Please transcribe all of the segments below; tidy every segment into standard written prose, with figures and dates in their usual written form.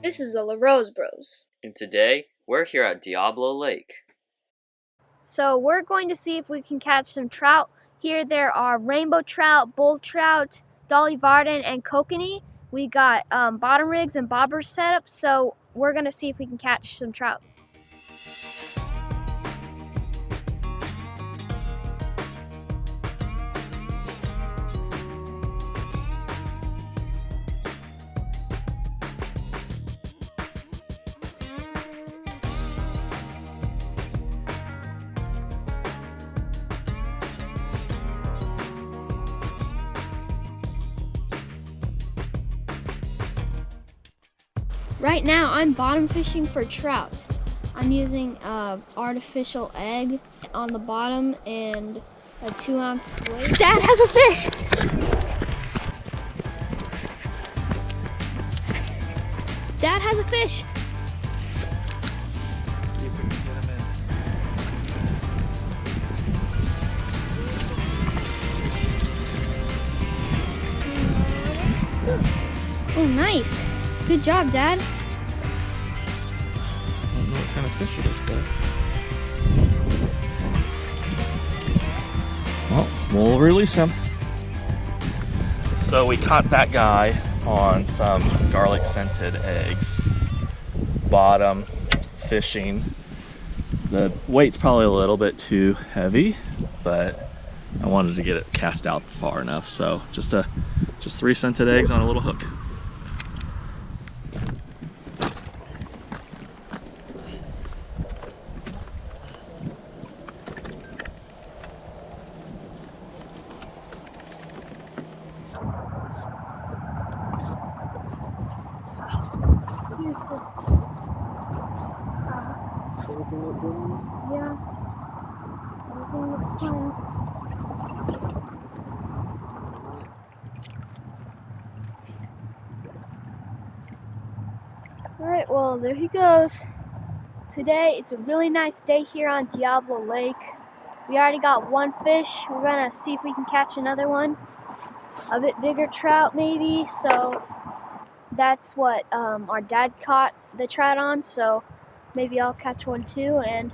This is the LaRoseBros. And today, we're here at Diablo Lake. So we're going to see if we can catch some trout. Here there are rainbow trout, bull trout, dolly varden, and kokanee. We got bottom rigs and bobbers set up, so we're going to see if we can catch some trout. Right now I'm bottom fishing for trout. I'm using an artificial egg on the bottom and a 2-ounce weight. Dad has a fish! Dad has a fish! See if we can get him in. Oh, nice. Good job, Dad. I don't know what kind of fish it is though. Well, we'll release him. So we caught that guy on some garlic scented eggs. Bottom fishing. The weight's probably a little bit too heavy, but I wanted to get it cast out far enough. So just 3 scented eggs on a little hook. Here's this. Yeah. Everything looks fine. Alright, well, there he goes. Today, it's a really nice day here on Diablo Lake. We already got 1 fish. We're gonna see if we can catch another one. A bit bigger trout, maybe. So that's what our dad caught the trout on, so maybe I'll catch one too. And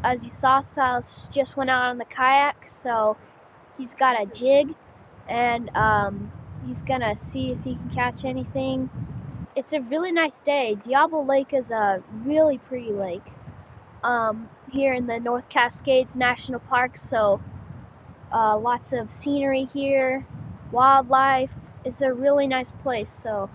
as you saw, Silas just went out on the kayak, so he's got a jig, and he's gonna see if he can catch anything. It's a really nice day. Diablo Lake is a really pretty lake here in the North Cascades National Park, so lots of scenery here, wildlife. It's a really nice place. So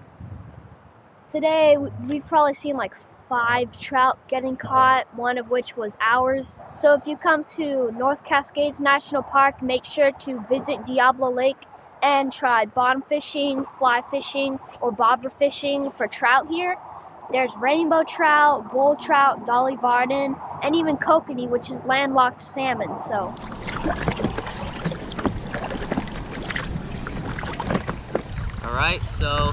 today we've probably seen like 5 trout getting caught, one of which was ours. So if you come to North Cascades National Park, make sure to visit Diablo Lake and try bottom fishing, fly fishing, or bobber fishing for trout here. There's rainbow trout, bull trout, dolly varden, and even kokanee, which is landlocked salmon. So Alright, so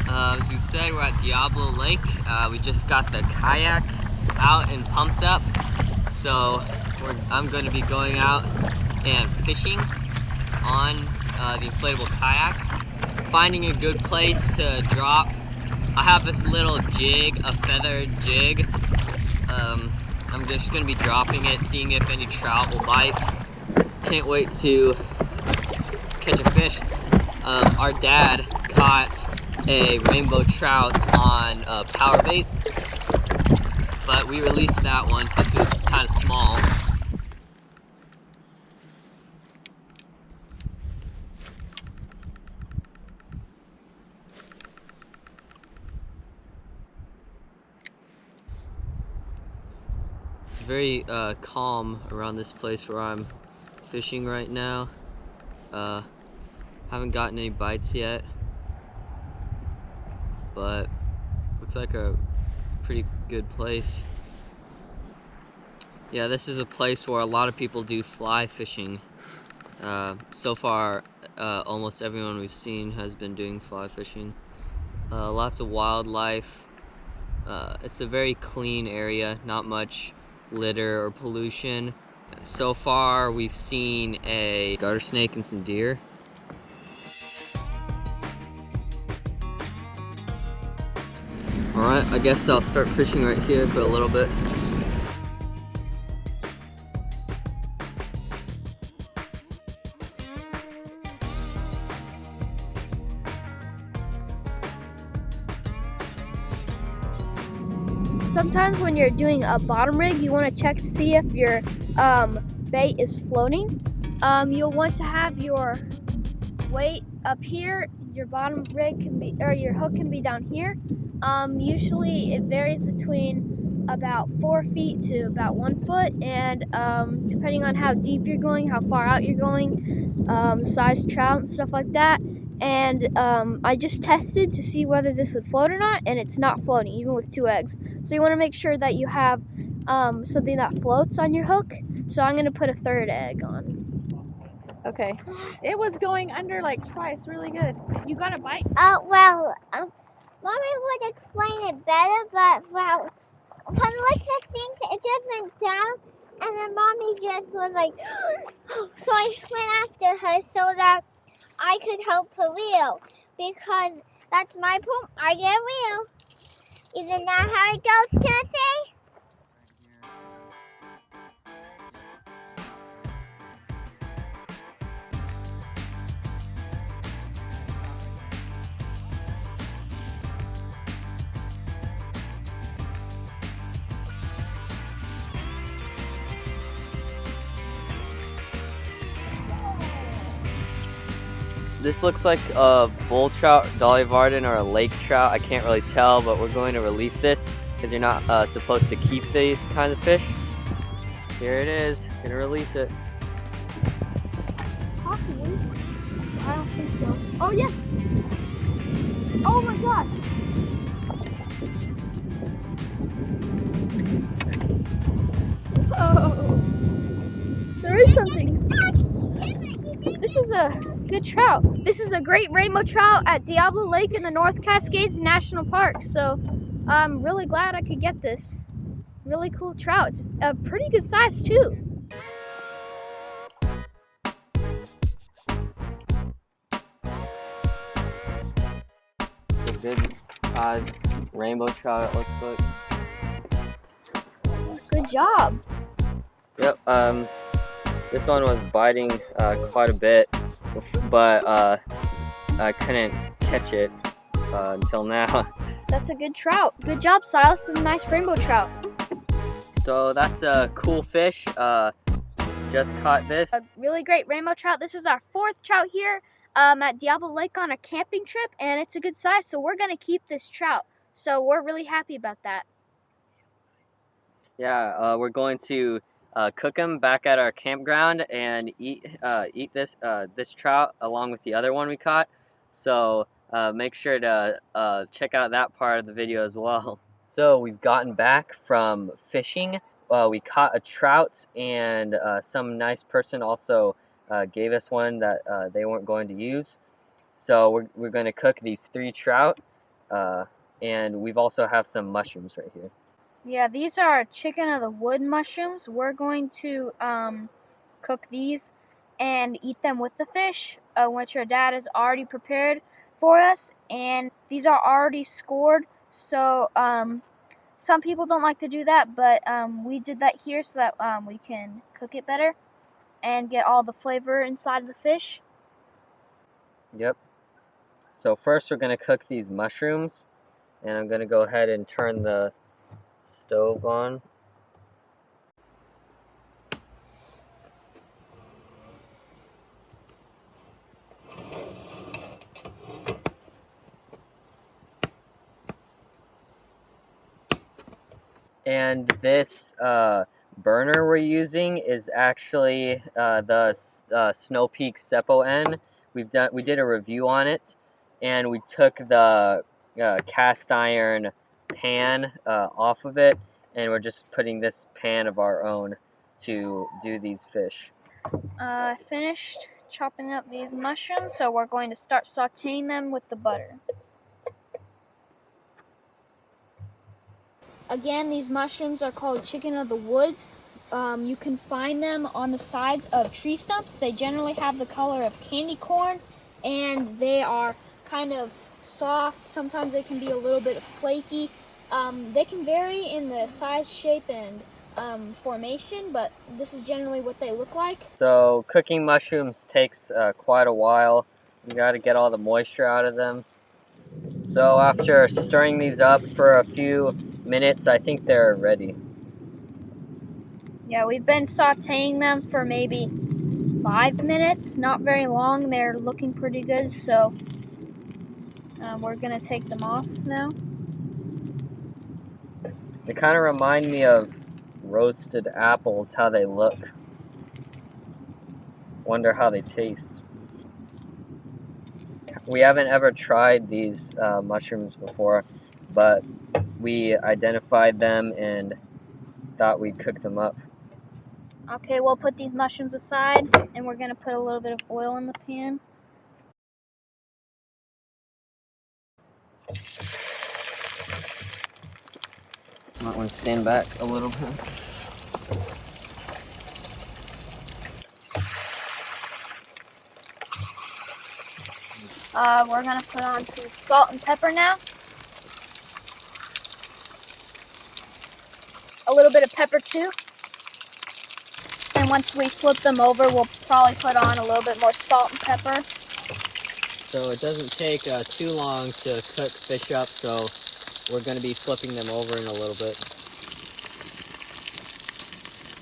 as you said, we're at Diablo Lake. We just got the kayak out and pumped up. So I'm going to be going out and fishing on the inflatable kayak, finding a good place to drop. I have this little jig, a feathered jig. I'm just going to be dropping it, seeing if any trout will bite. Can't wait to catch a fish. Our dad caught a rainbow trout on power bait, but we released that one since it was kind of small. It's very calm around this place where I'm fishing right now. Haven't gotten any bites yet, but looks like a pretty good place. Yeah, this is a place where a lot of people do fly fishing. So far, almost everyone we've seen has been doing fly fishing. Lots of wildlife. It's a very clean area, not much litter or pollution. So far, we've seen a garter snake and some deer. Alright, I guess I'll start fishing right here for a little bit. Sometimes when you're doing a bottom rig, you want to check to see if your bait is floating. You'll want to have your weight up here. Your bottom rig can be, or your hook can be down here. Usually it varies between about 4 feet to about 1 foot, and depending on how deep you're going, how far out you're going, size trout and stuff like that. And I just tested to see whether this would float or not, and it's not floating, even with 2 eggs. So you want to make sure that you have something that floats on your hook. So I'm going to put a 3rd egg on. Okay. It was going under like twice, really good. You got a bite? Well, Mommy would explain it better, but well, when Alexa thinks it just went down, and then Mommy just was like, so I went after her so that I could help her reel, because that's my pool, I get reel. Isn't that how it goes, Cassie? This looks like a bull trout, Dolly Varden, or a lake trout. I can't really tell, but we're going to release this because you're not supposed to keep these kinds of fish. Here it is. Gonna release it. Possibly. I don't think so. Oh, yes. Oh my gosh. Oh. There is something. This is a good trout. This is a great rainbow trout at Diablo Lake in the North Cascades National Park. So I'm really glad I could get this. Really cool trout. It's a pretty good size too. A good rainbow trout, it looks like. Good job. Yep, this one was biting quite a bit, but I couldn't catch it until now. That's a good trout. Good job, Silas. It's a nice rainbow trout. So that's a cool fish. Just caught this. A really great rainbow trout. This is our 4th trout here at Diablo Lake on a camping trip, and it's a good size, so we're gonna keep this trout. So we're really happy about that. Yeah, we're going to cook them back at our campground and eat this trout along with the other one we caught. So make sure to check out that part of the video as well. So we've gotten back from fishing. We caught a trout, and some nice person also gave us one that they weren't going to use. So we're going to cook these 3 trout, and we've also have some mushrooms right here. Yeah, these are chicken of the wood mushrooms. We're going to cook these and eat them with the fish, which our dad has already prepared for us. And these are already scored, so some people don't like to do that, but we did that here so that we can cook it better and get all the flavor inside of the fish. Yep. So first we're going to cook these mushrooms, and I'm going to go ahead and turn the stove on. And this burner we're using is actually the Snow Peak Seppo N. We did a review on it, and we took the cast iron pan off of it, and we're just putting this pan of our own to do these fish. I finished chopping up these mushrooms, so we're going to start sauteing them with the butter. Again, these mushrooms are called chicken of the woods. You can find them on the sides of tree stumps. They generally have the color of candy corn, and they are kind of soft. Sometimes they can be a little bit flaky, They can vary in the size, shape, and formation, but this is generally what they look like. So cooking mushrooms takes quite a while. You got to get all the moisture out of them. So after stirring these up for a few minutes, I think they're ready. Yeah, we've been sauteing them for maybe 5 minutes, not very long. They're looking pretty good, so we're gonna take them off now. They kind of remind me of roasted apples, how they look. Wonder how they taste. We haven't ever tried these mushrooms before, but we identified them and thought we'd cook them up. Okay, we'll put these mushrooms aside, and we're gonna put a little bit of oil in the pan. Might want to stand back a little bit. We're gonna put on some salt and pepper now. A little bit of pepper too. And once we flip them over, we'll probably put on a little bit more salt and pepper. So it doesn't take too long to cook fish up, so we're going to be flipping them over in a little bit.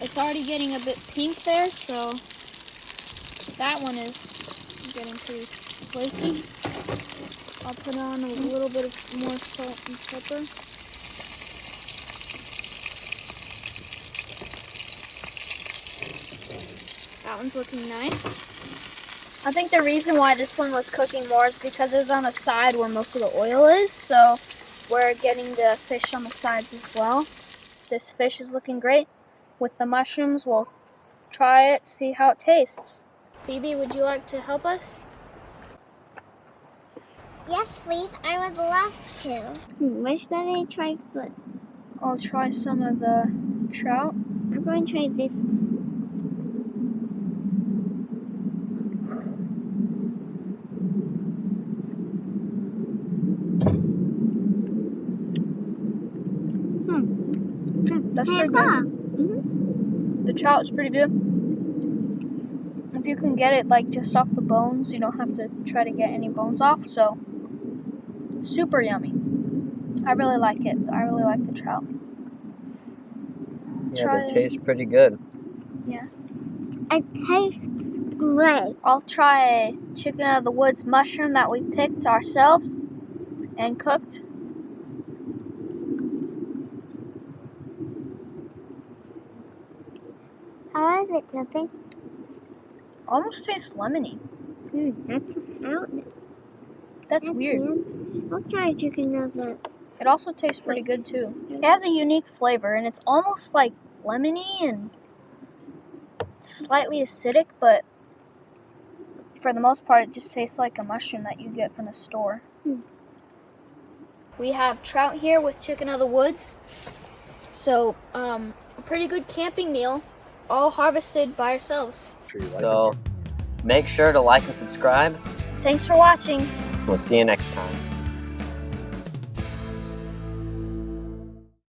It's already getting a bit pink there, so that one is getting pretty flaky. I'll put on a little bit of more salt and pepper. That one's looking nice. I think the reason why this one was cooking more is because it's on the side where most of the oil is, so we're getting the fish on the sides as well. This fish is looking great. With the mushrooms, we'll try it, see how it tastes. Phoebe, would you like to help us? Yes, please. I would love to. What should I try first? I'll try some of the trout. I'm going to try this. That's pretty good. The trout is pretty good. If you can get it like just off the bones, you don't have to try to get any bones off, so super yummy. I really like it. I really like the trout. Yeah, they taste pretty good. Yeah. It tastes great. I'll try chicken of the woods mushroom that we picked ourselves and cooked. How is it, Sophie? Almost tastes lemony. That's out. That's weird. I'll try chicken of the. It also tastes pretty good too. It has a unique flavor, and it's almost like lemony and slightly acidic, but for the most part it just tastes like a mushroom that you get from the store. We have trout here with chicken of the woods. So, a pretty good camping meal, all harvested by ourselves. So make sure to like and subscribe. Thanks for watching. We'll see you next time.